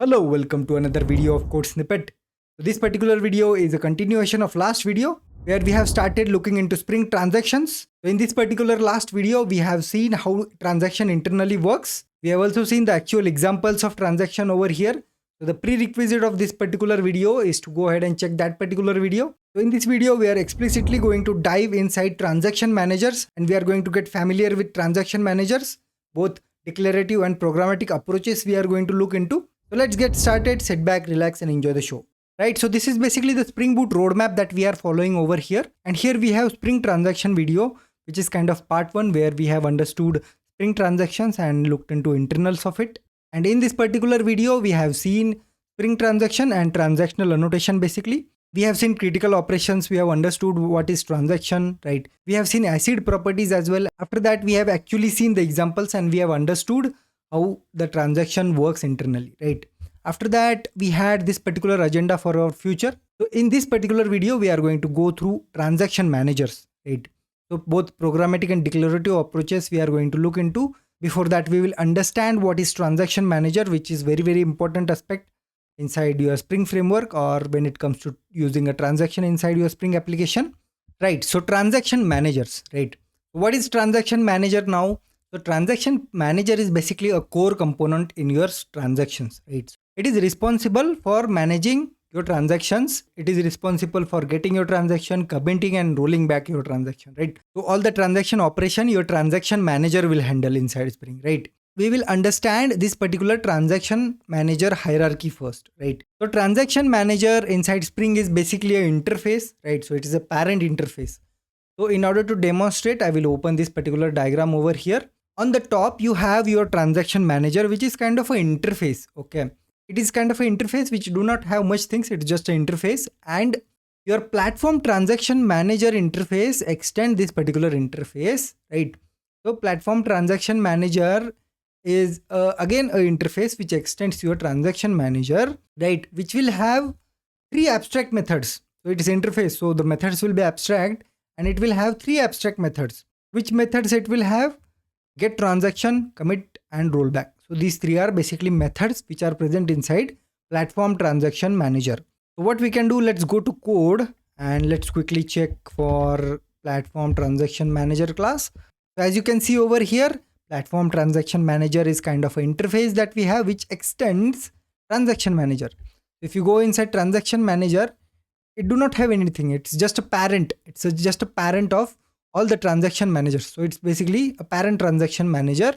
Hello, welcome to another video of Code Snippet. So this particular video is a continuation of last video where we have started looking into Spring transactions. So in this particular last video, we have seen how transaction internally works. We have also seen the actual examples of transaction over here. So the prerequisite of this particular video is to go ahead and check that particular video. So in this video, we are explicitly going to dive inside transaction managers and we are going to get familiar with transaction managers, both declarative and programmatic approaches we are going to look into. So let's get started, sit back, relax and enjoy the show. Right, so this is basically the Spring Boot roadmap that we are following over here. And here we have Spring transaction video, which is kind of part 1 where we have understood Spring transactions and looked into internals of it. And in this particular video, we have seen Spring transaction and transactional annotation basically. We have seen critical operations, we have understood what is transaction, right? We have seen acid properties as well. After that, we have actually seen the examples and we have understood how the transaction works internally, right? After that, we had this particular agenda for our future. So in this particular video, we are going to go through transaction managers, right? So both programmatic and declarative approaches we are going to look into. Before that, we will understand what is transaction manager, which is very, very important aspect inside your Spring framework or when it comes to using a transaction inside your Spring application, right? So transaction managers, right? What is transaction manager now? So transaction manager is basically a core component in your transactions, right? It is responsible for managing your transactions. It is responsible for getting your transaction, committing and rolling back your transaction, right? So all the transaction operation, your transaction manager will handle inside Spring, right? We will understand this particular transaction manager hierarchy first, right? So transaction manager inside Spring is basically an interface, right? So it is a parent interface. So in order to demonstrate, I will open this particular diagram over here. On the top, you have your transaction manager, which is kind of an interface. Okay. It is kind of an interface which do not have much things. It's just an interface, and your platform transaction manager interface extend this particular interface, right? So platform transaction manager is again an interface which extends your transaction manager, right? Which will have 3 abstract methods. So it is interface. So the methods will be abstract and it will have 3 abstract methods. Which methods it will have? Get transaction, commit and rollback. So these 3 are basically methods which are present inside platform transaction manager. So what we can do, let's go to code and let's quickly check for platform transaction manager class. So as you can see over here, platform transaction manager is kind of an interface that we have which extends transaction manager. If you go inside transaction manager, it do not have anything. It's just a parent. It's just a parent of all the transaction managers. So it's basically a parent transaction manager,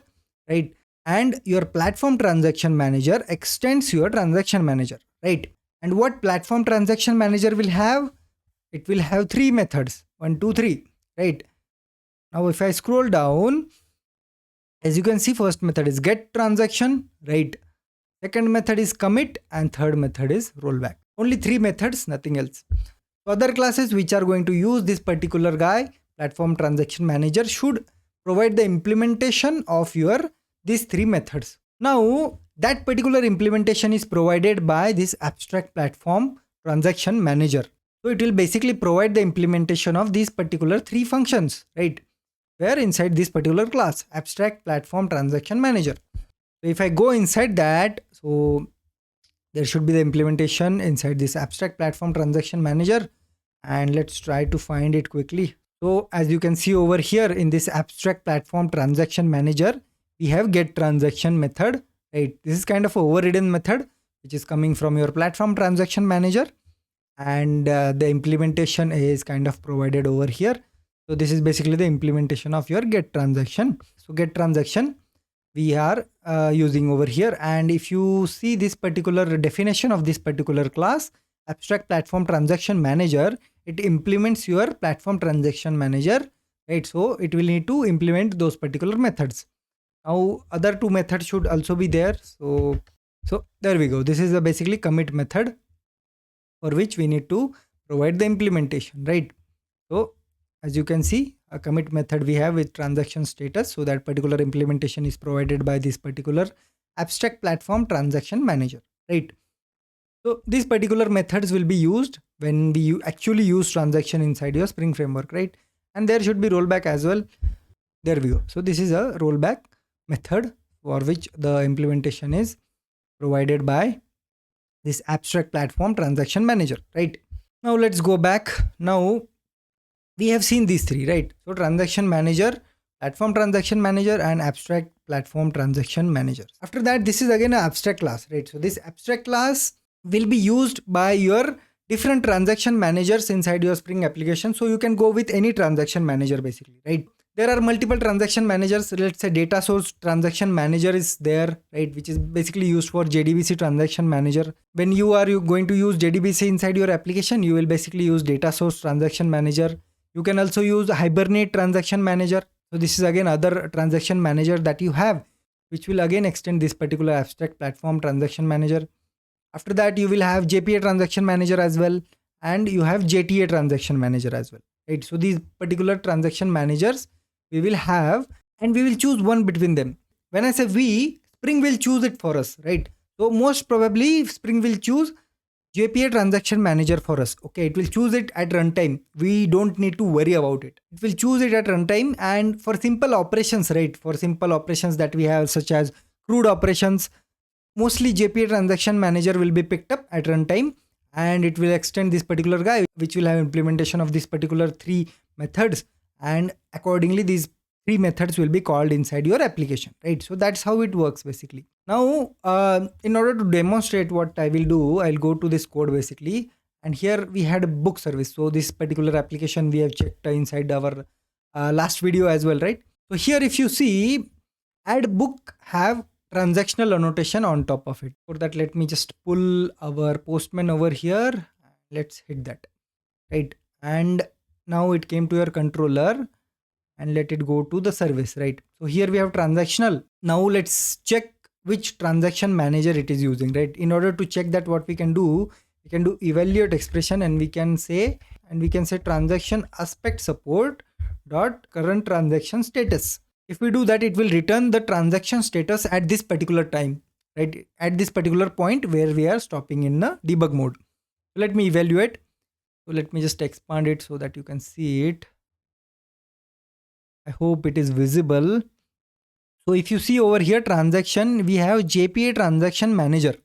right? And your platform transaction manager extends your transaction manager, right? And what platform transaction manager will have? It will have 3 methods, 1, 2, 3, right? Now if I scroll down, as you can see, first method is get transaction, right? Second method is commit and third method is rollback. Only 3 methods, nothing else. So other classes which are going to use this particular guy, platform transaction manager, should provide the implementation of your these 3 methods. Now that particular implementation is provided by this abstract platform transaction manager. So it will basically provide the implementation of these particular 3 functions, right? Where inside this particular class, abstract platform transaction manager. So if I go inside that, so there should be the implementation inside this abstract platform transaction manager, and let's try to find it quickly. So as you can see over here in this abstract platform transaction manager, we have get transaction method, right? This is kind of a overridden method which is coming from your platform transaction manager, and the implementation is kind of provided over here. So this is basically the implementation of your get transaction. So get transaction we are using over here, and if you see this particular definition of this particular class, abstract platform transaction manager, it implements your platform transaction manager, right? So it will need to implement those particular methods. Now other 2 methods should also be there. So there we go. This is a basically commit method for which we need to provide the implementation, right? So as you can see, a commit method we have with transaction status. So that particular implementation is provided by this particular abstract platform transaction manager, right? So these particular methods will be used when we actually use transaction inside your Spring framework, right? And there should be rollback as well. There we go. So this is a rollback method for which the implementation is provided by this abstract platform transaction manager, right? Now let's go back. Now we have seen these three, right? So transaction manager, platform transaction manager, and abstract platform transaction manager. After that, this is again an abstract class, right? So this abstract class will be used by your different transaction managers inside your Spring application. So you can go with any transaction manager basically, right? There are multiple transaction managers. Let's say data source transaction manager is there, right? Which is basically used for JDBC transaction manager. When you are going to use JDBC inside your application, you will basically use data source transaction manager. You can also use Hibernate transaction manager. So this is again other transaction manager that you have, which will again extend this particular abstract platform transaction manager. After that, you will have JPA transaction manager as well. And you have JTA transaction manager as well, right? So these particular transaction managers we will have, and we will choose one between them. When I say we, Spring will choose it for us, right? So most probably Spring will choose JPA transaction manager for us. Okay, it will choose it at runtime. We don't need to worry about it. It will choose it at runtime, and for simple operations, right? For simple operations that we have, such as CRUD operations, mostly JPA transaction manager will be picked up at runtime, and it will extend this particular guy, which will have implementation of this particular three methods, and accordingly these three methods will be called inside your application, right? So that's how it works basically. Now in order to demonstrate what I will do, I'll go to this code basically, and here we had a book service. So this particular application we have checked inside our last video as well, right? So here if you see, add book have transactional annotation on top of it. For that, let me just pull our postman over here. Let's hit that, right? And now it came to your controller, and let it go to the service, right? So here we have transactional. Now let's check which transaction manager it is using, right? In order to check that, what we can do evaluate expression, and we can say transaction aspect support dot current transaction status. If we do that, it will return the transaction status at this particular time, right? At this particular point where we are stopping in the debug mode. So let me evaluate. So let me just expand it so that you can see it. I hope it is visible. So if you see over here transaction, we have JPA transaction manager.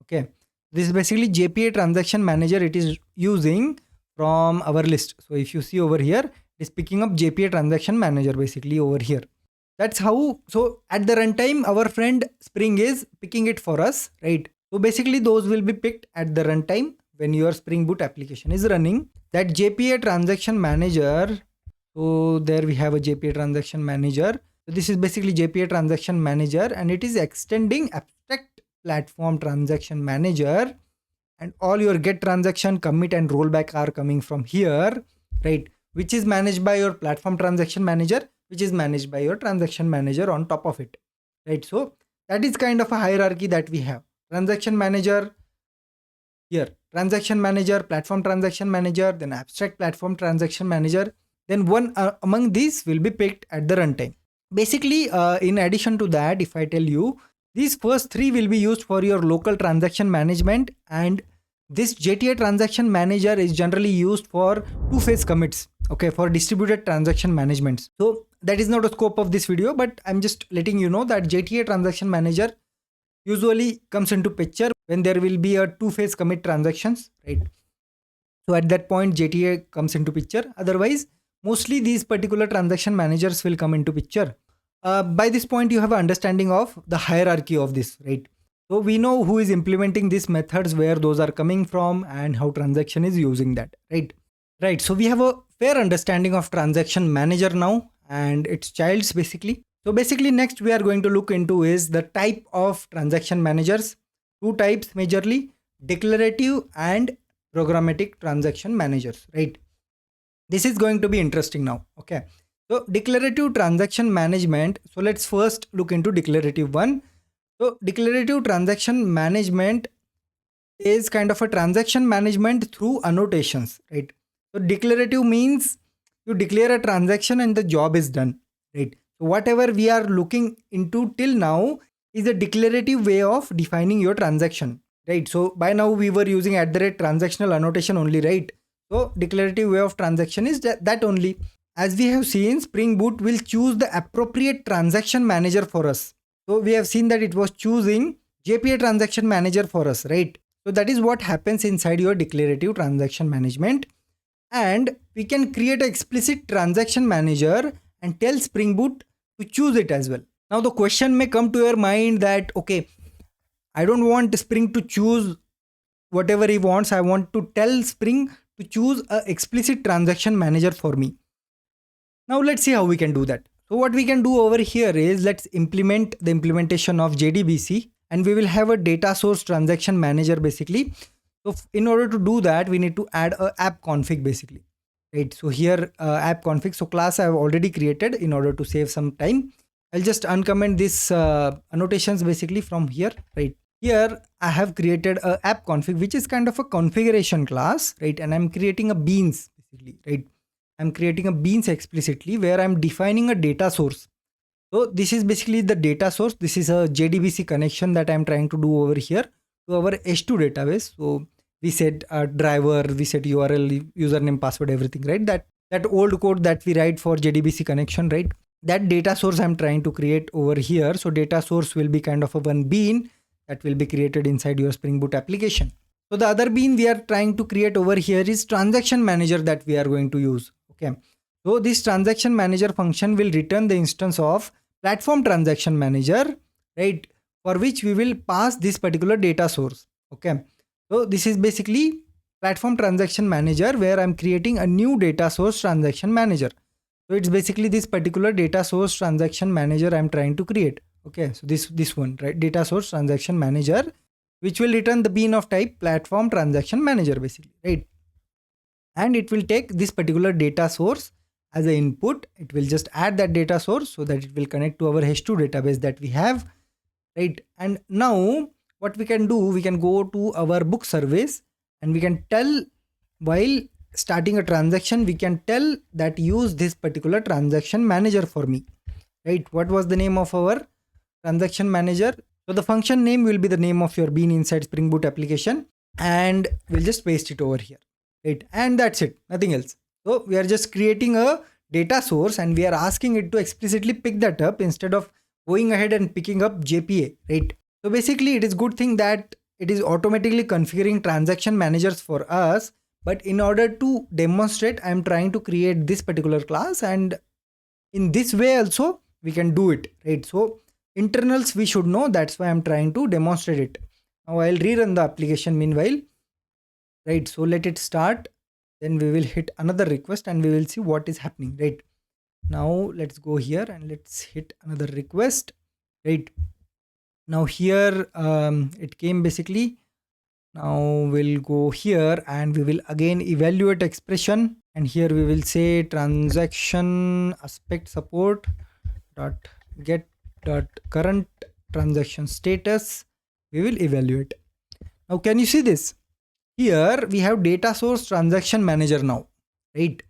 Okay. This is basically JPA transaction manager it is using from our list. So if you see over here, it's picking up JPA transaction manager basically over here. That's how. So at the runtime, our friend Spring is picking it for us, right? So basically those will be picked at the runtime when your Spring Boot application is running. That JPA transaction manager. So there we have a JPA transaction manager. So this is basically JPA transaction manager, and it is extending abstract platform transaction manager, and all your get transaction, commit, and rollback are coming from here, right? Which is managed by your platform transaction manager, which is managed by your transaction manager on top of it, right? So that is kind of a hierarchy that we have. Transaction manager here, transaction manager, platform transaction manager, then abstract platform transaction manager. Then one among these will be picked at the runtime. Basically, in addition to that, if I tell you, these first three will be used for your local transaction management, and this JTA transaction manager is generally used for two-phase commits, okay, for distributed transaction management. So that is not the scope of this video, but I'm just letting you know that JTA transaction manager usually comes into picture when there will be a two-phase commit transactions, right? So at that point, JTA comes into picture. Otherwise, mostly these particular transaction managers will come into picture. By this point, you have an understanding of the hierarchy of this, right? So we know who is implementing these methods, where those are coming from, and how transaction is using that, right? Right. So we have a fair understanding of transaction manager now and its childs basically. So basically next we are going to look into is the type of transaction managers. Two types majorly, declarative and programmatic transaction managers, right? This is going to be interesting now. Okay. So declarative transaction management. So let's first look into declarative one. So declarative transaction management is kind of a transaction management through annotations, right? So declarative means you declare a transaction and the job is done, right? So whatever we are looking into till now is a declarative way of defining your transaction, right? So by now we were using @transactional annotation only, right? So declarative way of transaction is that only. As we have seen, Spring Boot will choose the appropriate transaction manager for us. So we have seen that it was choosing JPA transaction manager for us, right? So that is what happens inside your declarative transaction management. And we can create an explicit transaction manager and tell Spring Boot to choose it as well. Now the question may come to your mind that, okay, I don't want Spring to choose whatever he wants. I want to tell Spring to choose an explicit transaction manager for me. Now let's see how we can do that. So what we can do over here is, let's implement the implementation of JDBC, and we will have a data source transaction manager basically. So in order to do that, we need to add a app config basically, right? So here app config. So class I have already created. In order to save some time, I'll just uncomment this annotations basically from here, right? Here I have created a app config, which is kind of a configuration class, right? And I'm creating a beans basically, right? I'm creating a beans explicitly where I'm defining a data source. So this is basically the data source. This is a JDBC connection that I'm trying to do over here to our H2 database. So we set a driver, we set URL, username, password, everything, right? That old code that we write for JDBC connection, right? That data source I'm trying to create over here. So data source will be kind of a one bean that will be created inside your Spring Boot application. So the other bean we are trying to create over here is transaction manager that we are going to use. Okay. So this transaction manager function will return the instance of platform transaction manager, right? For which we will pass this particular data source. Okay. So this is basically platform transaction manager where I'm creating a new data source transaction manager. So it's basically this particular data source transaction manager I'm trying to create. Okay. So this one, right? Data source transaction manager, which will return the bean of type platform transaction manager basically, right? And it will take this particular data source as an input. It will just add that data source so that it will connect to our H2 database that we have, right? And now what we can do, we can go to our book service and we can tell, while starting a transaction, we can tell that use this particular transaction manager for me, right? What was the name of our transaction manager? So the function name will be the name of your bean inside Spring Boot application, and we'll just paste it over here, right? And that's it, nothing else. So we are just creating a data source and we are asking it to explicitly pick that up instead of going ahead and picking up JPA, right? So basically it is good thing that it is automatically configuring transaction managers for us. But in order to demonstrate, I am trying to create this particular class, and in this way also we can do it, right? So internals we should know, that's why I'm trying to demonstrate it. Now I'll rerun the application meanwhile, right? So let it start, then we will hit another request and we will see what is happening, right? Now let's go here and let's hit another request, right? Now here it came basically. Now we'll go here and we will again evaluate expression, and here we will say transaction aspect support dot get dot current transaction status. We will evaluate. Now can you see this? Here we have data source transaction manager now, right?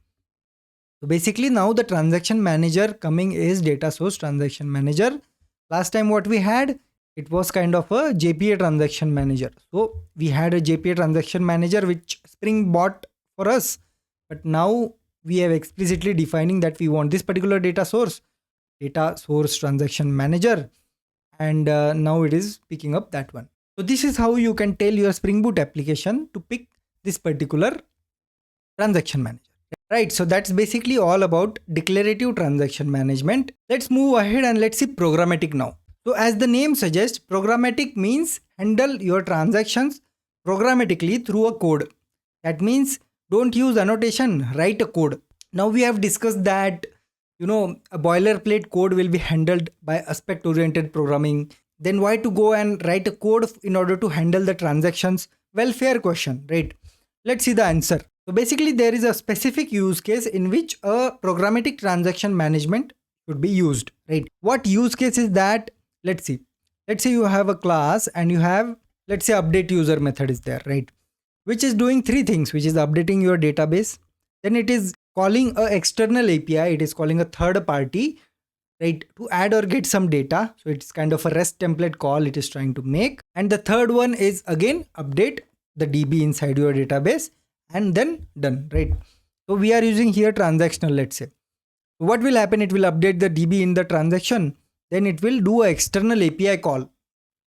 So basically now the transaction manager coming is data source transaction manager. Last time what we had, it was kind of a JPA transaction manager. So we had a JPA transaction manager which Spring bought for us, but now we have explicitly defining that we want this particular data source transaction manager, and now it is picking up that one. So this is how you can tell your Spring Boot application to pick this particular transaction manager, right? So that's basically all about declarative transaction management. Let's move ahead and let's see programmatic now. So as the name suggests, programmatic means handle your transactions programmatically through a code. That means don't use annotation, write a code. Now we have discussed that, a boilerplate code will be handled by aspect oriented programming. Then why to go and write a code in order to handle the transactions? Well, fair question, right? Let's see the answer. So basically there is a specific use case in which a programmatic transaction management should be used, right? What use case is that? Let's see. Let's say you have a class and you have, let's say, update user method is there, right? Which is doing three things, which is updating your database. Then it is calling a external API. It is calling a third party, right, to add or get some data. So it's kind of a REST template call it is trying to make. And the third one is again update the DB inside your database and then done, right? So we are using here transactional, let's say. So what will happen? It will update the DB in the transaction. Then it will do an external API call,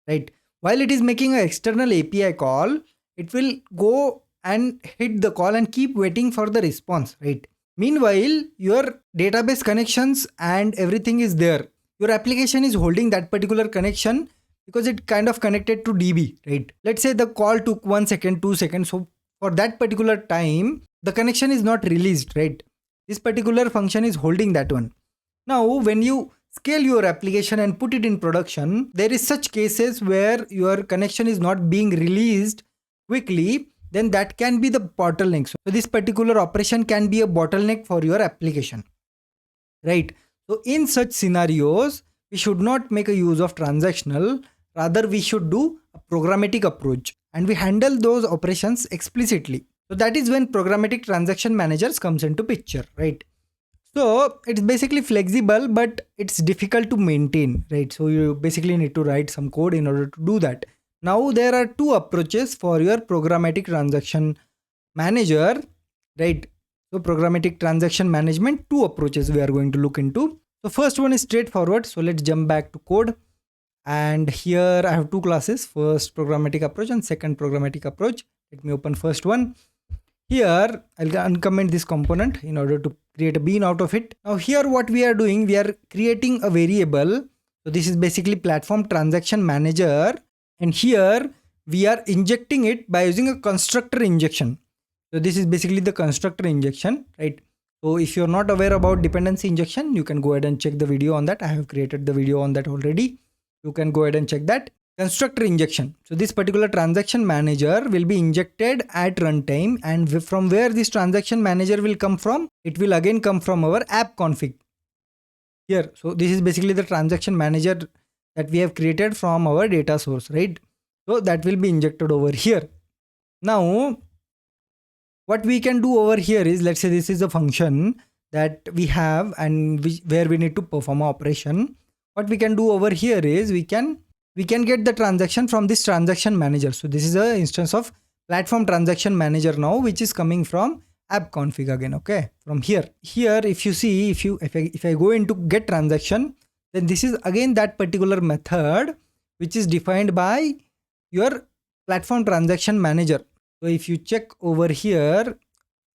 right? While it is making an external API call, it will go and hit the call and keep waiting for the response, right? Meanwhile, your database connections and everything is there. Your application is holding that particular connection because it kind of connected to DB, right? Let's say the call took 1 second, 2 seconds. So for that particular time, the connection is not released, right? This particular function is holding that one. Now, when you scale your application and put it in production, there is such cases where your connection is not being released quickly, then that can be the bottleneck. So this particular operation can be a bottleneck for your application, right? So in such scenarios, we should not make a use of transactional, rather we should do a programmatic approach, and we handle those operations explicitly. So that is when programmatic transaction managers comes into picture, right? So it's basically flexible, but it's difficult to maintain, right? So you basically need to write some code in order to do that. Now there are two approaches for your programmatic transaction manager, right? So programmatic transaction management, two approaches we are going to look into. So first one is straightforward. So let's jump back to code. And here I have two classes, first programmatic approach and second programmatic approach. Let me open first one. Here I'll uncomment this component in order to create a bean out of it. Now here what we are doing, we are creating a variable. So this is basically platform transaction manager, and here we are injecting it by using a constructor injection. So this is basically the constructor injection, right? So if you're not aware about dependency injection, you can go ahead and check the video on that. I have created the video on that already. You can go ahead and check that. Constructor injection. So this particular transaction manager will be injected at runtime, and from where this transaction manager will come from, it will again come from our app config here. So this is basically the transaction manager that we have created from our data source, right? So that will be injected over here. Now what we can do over here is, let's say this is a function that we have and where we need to perform an operation. What we can do over here is we can get the transaction from this transaction manager. So this is an instance of platform transaction manager now, which is coming from app config again. Okay, from here if you see, if I go into get transaction, then this is again that particular method which is defined by your platform transaction manager. So if you check over here,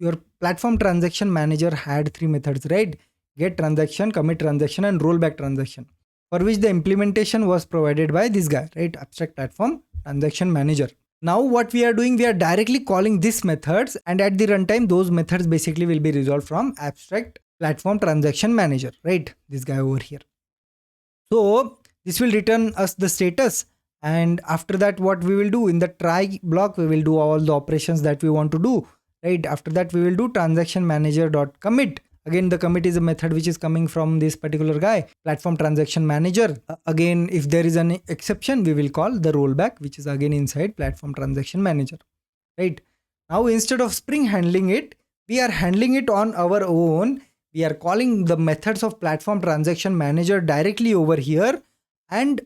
your platform transaction manager had three methods, right? Get transaction, commit transaction, and rollback transaction, for which the implementation was provided by this guy, right? Abstract platform transaction manager. Now what we are doing, we are directly calling these methods, and at the runtime, those methods basically will be resolved from abstract platform transaction manager, right? This guy over here. So this will return us the status, and after that what we will do in the try block, we will do all the operations that we want to do, right? After that we will do transaction manager dot commit. Again, the commit is a method which is coming from this particular guy, platform transaction manager. Again, if there is an exception, we will call the rollback, which is again inside platform transaction manager, right? Now instead of Spring handling it, we are handling it on our own. We are calling the methods of platform transaction manager directly over here and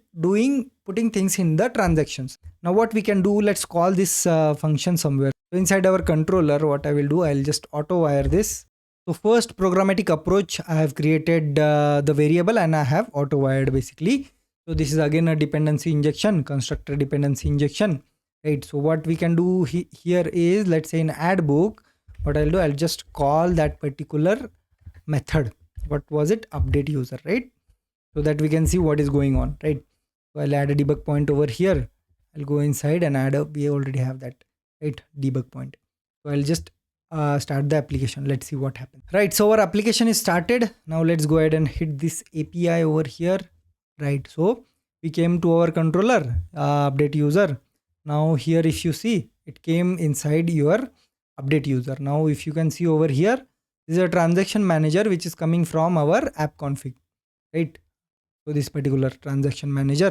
putting things in the transactions. Now what we can do, let's call this function somewhere. So inside our controller, what I will do, I'll just auto wire this. So first programmatic approach, I have created the variable and I have auto wired basically. So this is again a dependency injection, constructor dependency injection, right? So what we can do here is, let's say in add book, what I'll do, I'll just call that particular method. What was it? Update user, right? So that we can see what is going on, right? So I'll add a debug point over here. I'll go inside and we already have that, right? Debug point. So I'll just start the application. Let's see what happens, right? So our application is started. Now let's go ahead and hit this API over here, right? So we came to our controller, update user. Now here if you see, it came inside your update user. Now if you can see over here, this is a transaction manager which is coming from our app config, right? So this particular transaction manager.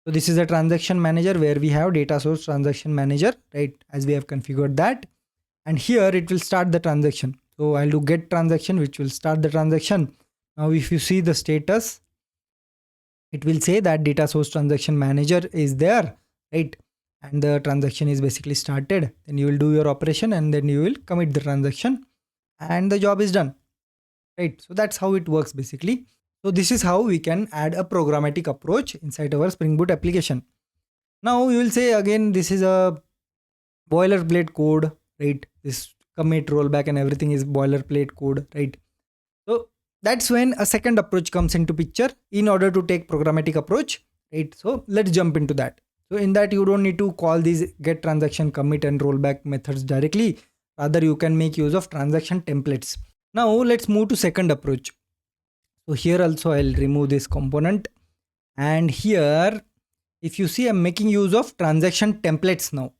So this is a transaction manager where we have data source transaction manager, right? As we have configured that. And here it will start the transaction. So I'll do get transaction, which will start the transaction. Now if you see the status, it will say that data source transaction manager is there, right? And the transaction is basically started. Then you will do your operation and then you will commit the transaction and the job is done, right? So that's how it works basically. So this is how we can add a programmatic approach inside our Spring Boot application. Now you will say again, this is a boilerplate code, right? This commit, rollback and everything is boilerplate code, right? So that's when a second approach comes into picture in order to take programmatic approach, right? So let's jump into that. So in that, you don't need to call these get transaction, commit and rollback methods directly. Rather, you can make use of transaction templates. Now let's move to second approach. So here also I'll remove this component, and here if you see, I'm making use of transaction templates now.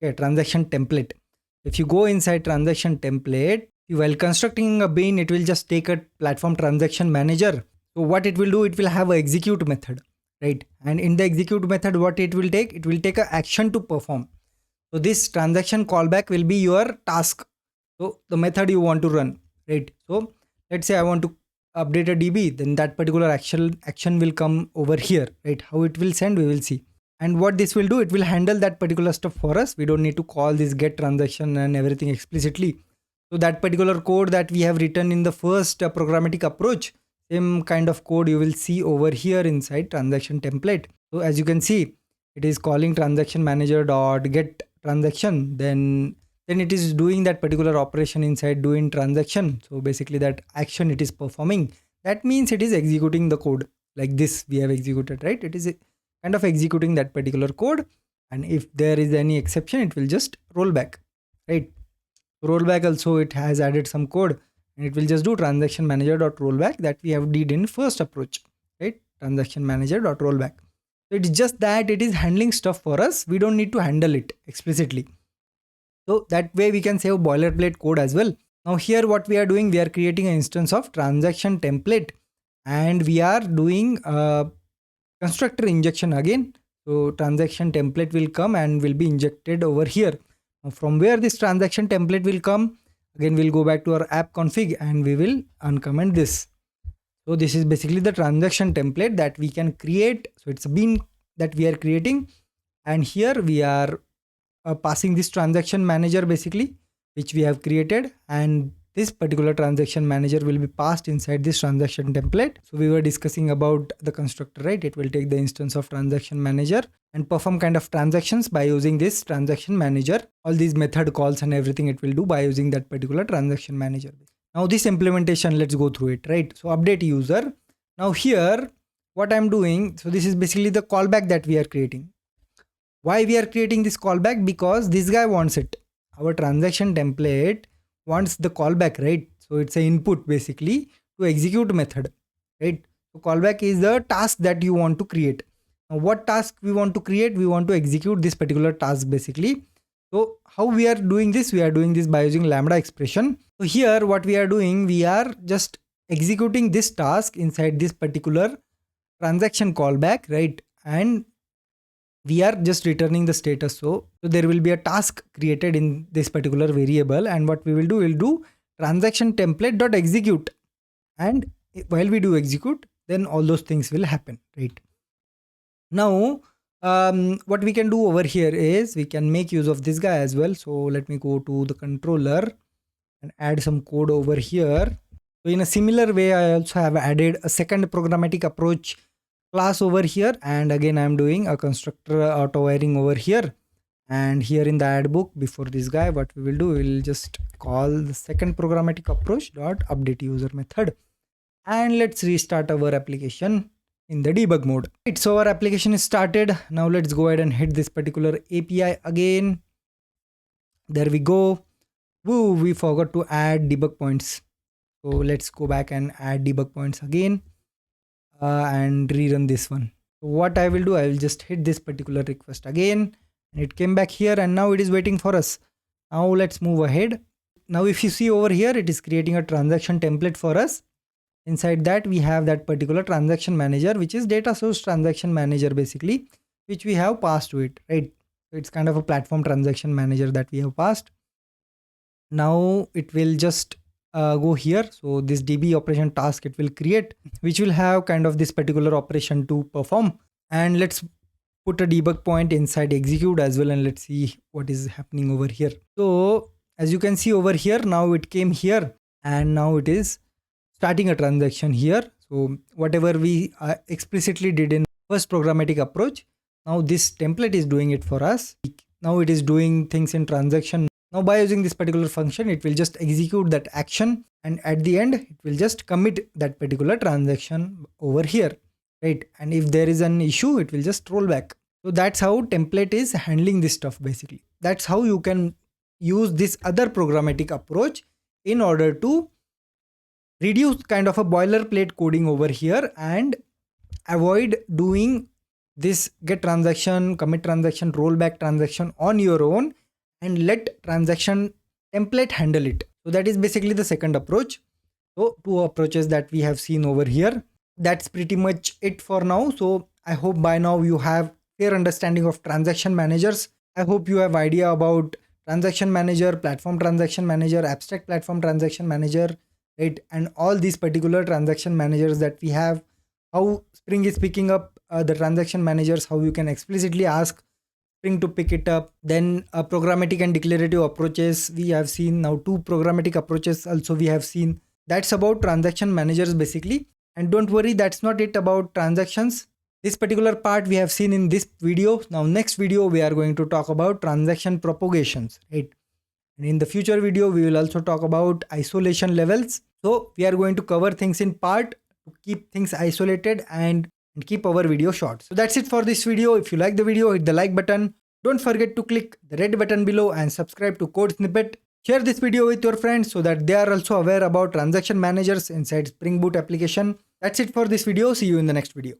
Okay, transaction template. If you go inside transaction template, while constructing a bean, it will just take a platform transaction manager. So what it will do, it will have a execute method, right? And in the execute method, what it will take a action to perform. So this transaction callback will be your task. So the method you want to run, right? So let's say I want to update a DB, then that particular action will come over here, right? How it will send, we will see. And what this will do, it will handle that particular stuff for us. We don't need to call this get transaction and everything explicitly. So that particular code that we have written in the first programmatic approach, same kind of code you will see over here inside transaction template. So as you can see, it is calling transaction manager dot get transaction, then it is doing that particular operation inside doing transaction. So basically that action it is performing, that means it is executing the code like this we have executed, right? It is kind of executing that particular code, and if there is any exception, it will just roll back, right? Rollback also, it has added some code, and it will just do transaction manager dot rollback that we have did in first approach, right? Transaction manager dot rollback. So it's just that it is handling stuff for us. We don't need to handle it explicitly. So that way we can save boilerplate code as well. Now here what we are doing, we are creating an instance of transaction template, and we are doing a constructor injection again. So transaction template will come and will be injected over here. Now from where this transaction template will come, again we'll go back to our app config and we will uncomment this. So this is basically the transaction template that we can create. So it's a bean that we are creating, and here we are passing this transaction manager basically, which we have created, and this particular transaction manager will be passed inside this transaction template. So we were discussing about the constructor, right? It will take the instance of transaction manager and perform kind of transactions by using this transaction manager. All these method calls and everything it will do by using that particular transaction manager. Now this implementation, let's go through it, right? So update user. Now here what I'm doing, so this is basically the callback that we are creating. Why we are creating this callback? Because this guy wants it. Our transaction template wants the callback, right? So it's an input basically to execute method, right? So callback is the task that you want to create. Now what task we want to create? We want to execute this particular task basically. So how we are doing this? We are doing this by using lambda expression. So here what we are doing, we are just executing this task inside this particular transaction callback, right? And we are just returning the status. So there will be a task created in this particular variable, and what we will do, we'll do transaction template dot execute, and while we do execute, then all those things will happen, right? Now what we can do over here is we can make use of this guy as well. So let me go to the controller and add some code over here. So in a similar way, I also have added a second programmatic approach class over here, and again I'm doing a constructor auto wiring over here. And here in the add book, before this guy, what we will do, we will just call the second programmatic approach dot update user method, and let's restart our application in the debug mode. Right, so our application is started. Now let's go ahead and hit this particular API again. There we go. Woo, we forgot to add debug points. So let's go back and add debug points again. And rerun this one. So what I will do, I will just hit this particular request again, and it came back here, and now it is waiting for us. Now let's move ahead. Now if you see over here, it is creating a transaction template for us. Inside that we have that particular transaction manager, which is data source transaction manager basically, which we have passed to it, right? So it's kind of a platform transaction manager that we have passed. Now it will just go here. So this DB operation task it will create, which will have kind of this particular operation to perform. And let's put a debug point inside execute as well, and let's see what is happening over here. So as you can see over here, now it came here, and now it is starting a transaction here. So whatever we explicitly did in first programmatic approach, now this template is doing it for us. now it is doing things in transaction. Now by using this particular function, it will just execute that action, and at the end it will just commit that particular transaction over here, right? And if there is an issue, it will just roll back. So that's how template is handling this stuff basically. That's how you can use this other programmatic approach in order to reduce kind of a boilerplate coding over here and avoid doing this get transaction, commit transaction, rollback transaction on your own and let transaction template handle it. So that is basically the second approach. So two approaches that we have seen over here. That's pretty much it for now. So I hope by now you have clear understanding of transaction managers. I hope you have idea about transaction manager, platform transaction manager, abstract platform transaction manager, right? And all these particular transaction managers that we have, how Spring is picking up the transaction managers, how you can explicitly ask Spring to pick it up. Then programmatic and declarative approaches we have seen. Now two programmatic approaches also we have seen. That's about transaction managers basically. And don't worry, that's not it about transactions. This particular part we have seen in this video. Now next video we are going to talk about transaction propagations, right? And in the future video we will also talk about isolation levels. So we are going to cover things in part to keep things isolated and keep our video short. So that's it for this video. If you like the video, hit the like button. Don't forget to click the red button below and subscribe to Code Snippet. Share this video with your friends so that they are also aware about transaction managers inside Spring Boot application. That's it for this video. See you in the next video.